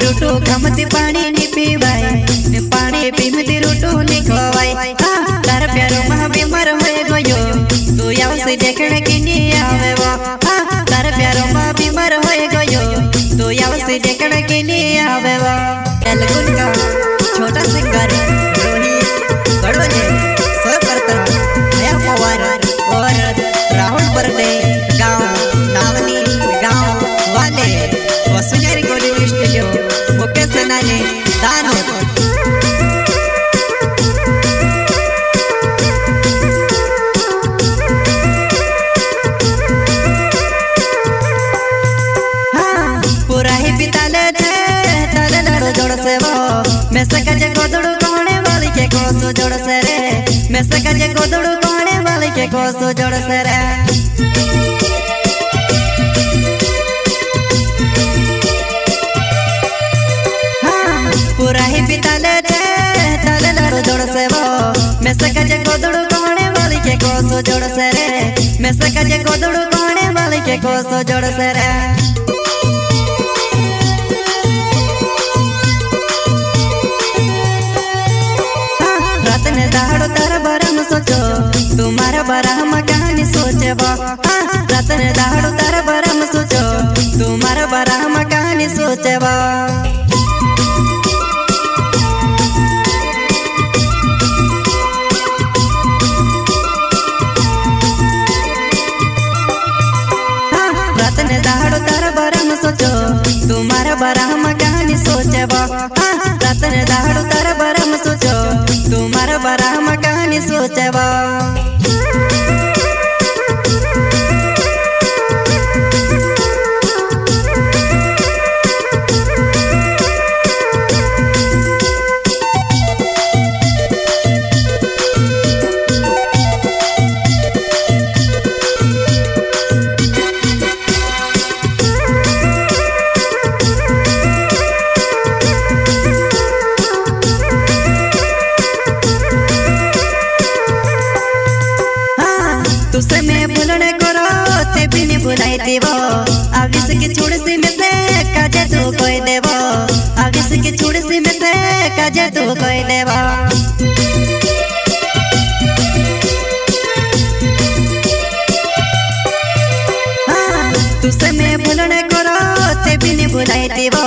रूटू गमती पानी नी पीवाय पानी पीमती रूटू नी खवाय तार प्यारो मह बीमार होए गयो तू आवसे देखणे की नी आवे वो तार प्यारो मह बीमार होए गयो तू आवसे देखणे की नी आवे वो एलगुन का छोटा सिंगर रोहित गढ़वाले सो करता नया पवार और राहुल बर्डे गांव नावनी गांव वाले वसुंधरा रिकॉर्डिंग स्टूडियो मुकेश सेनानी दानोद। पूरा ही बिताले थे ताले लड़ो जोड़ से वो मैं सका जे गोदड़ू कोने वाली के कोसो जोड़ से रे मैं सका जे गोदड़ू कोने वाली के कोसो जोड़ से रे पूरा ही बिताले थे ताले लड़ो जोड़ से वो मैं सका जे गोदड़ू कोने वाली के कोसो जोड़ से रे मैं सका जे गोदड़ू कोने वाली के कोसो जोड़ से रे रातने दाड़ो तार बारम सोचो तुम्हारा बारम कहानी सोचे वो रातने दाड़ो तार बारम सोचो तुम्हारा बारम कहानी सोचे वो रातने दाड़ो तार बारम सोचो तुम्हारा बारम कहानी सोचे वो रातने दाड़ो तार बारम सोचो तुम्हारा बारम कहानी सोचे वो तुसे मैं भूलने करो ते भी नहीं भुलाई देवो आविस की छोड़ सी में से काजे तू कोई देवो आविस की छोड़ सी में से काजे तू कोई देवो तुसे मैं भूलने करो ते भी नहीं भुलाई देवो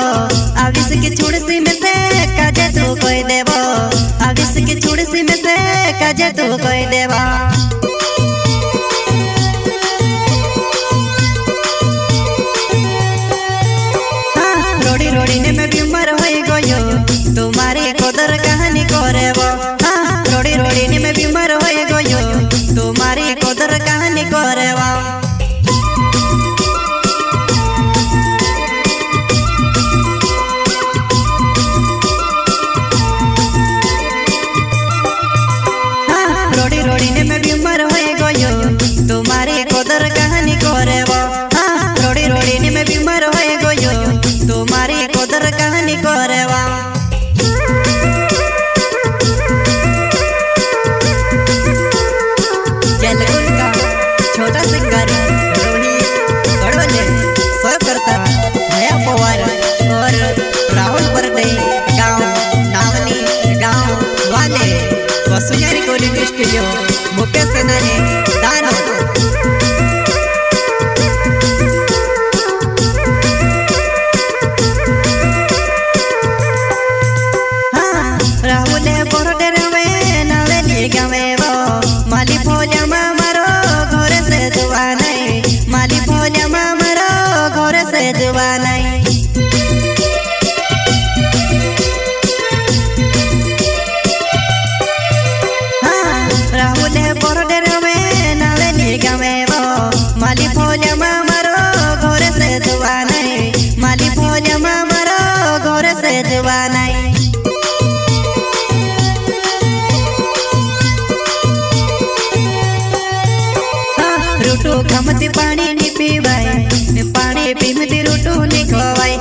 आविस की छोड़ सी में से काजे तू कोई देवो आविस की छोड़ सी में से काजे तू कोई देवो रोड़ी रोड़ी ने मैं बीमार होए गयो तुम्हारी कोदर कहानी करे वो रोड़ी रोड़ी ने मैं बीमार होए गयो तुम्हारी कोदर कहानी करे वो रोड़ी रोड़ी ने मैं बीमार होए गयो तुम्हारी कोदर कहानी करे वो रोड़ी रोड़ी ने मैं बीमार होए गयो तुम्हारी कोदर कहानी करे वा जलगुन का छोटा सिंगर रोहित गढ़वाले सो करता नया पवार और राहुल बर्डे गांव नावनी गांव वाले वसुंधरा रिकॉर्डिंग स्टूडियो मुकेश सेनानी दानोद। राहुले बोरडे रवे नावेली गवे वो माली भोल्या मारो घर से जुआ नहीं माली भोल्या मारो घर से जुआ नहीं राहुले बोरडे रवे नावेली गवे वो माली भोल्या मारो घर से जुआ नहीं माली भोल्या मारो घर से जुआ नहीं रूटू गमती पानी नी पीवाय पानी पीमती रूटू नी खवाय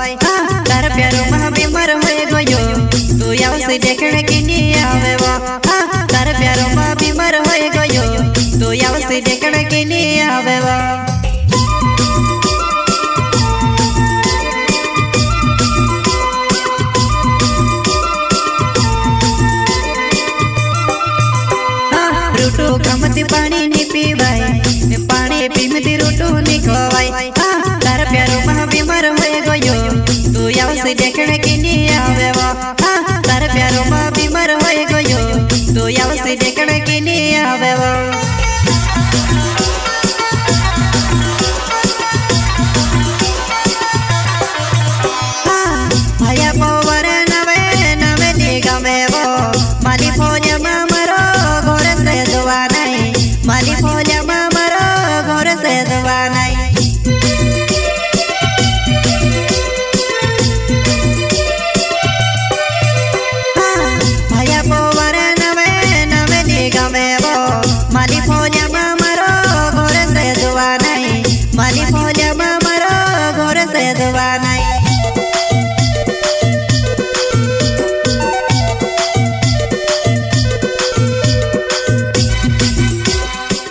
तार प्यारो मह बीमार होए गयो तू आवसे देखणे की नी आवे वो तार प्यारो मह बीमार होए गयो तू आवसे देखणे की नी आवे वो मती पानी नहीं पीवाय पानी पीमती रोटू नहीं खवाय तार प्यारो मह बीमार होए गयो तू याव से देखने की नहीं आवे वो तार प्यारो मह बीमार होए गयो तू याव से देखने की नहीं आवे वो आया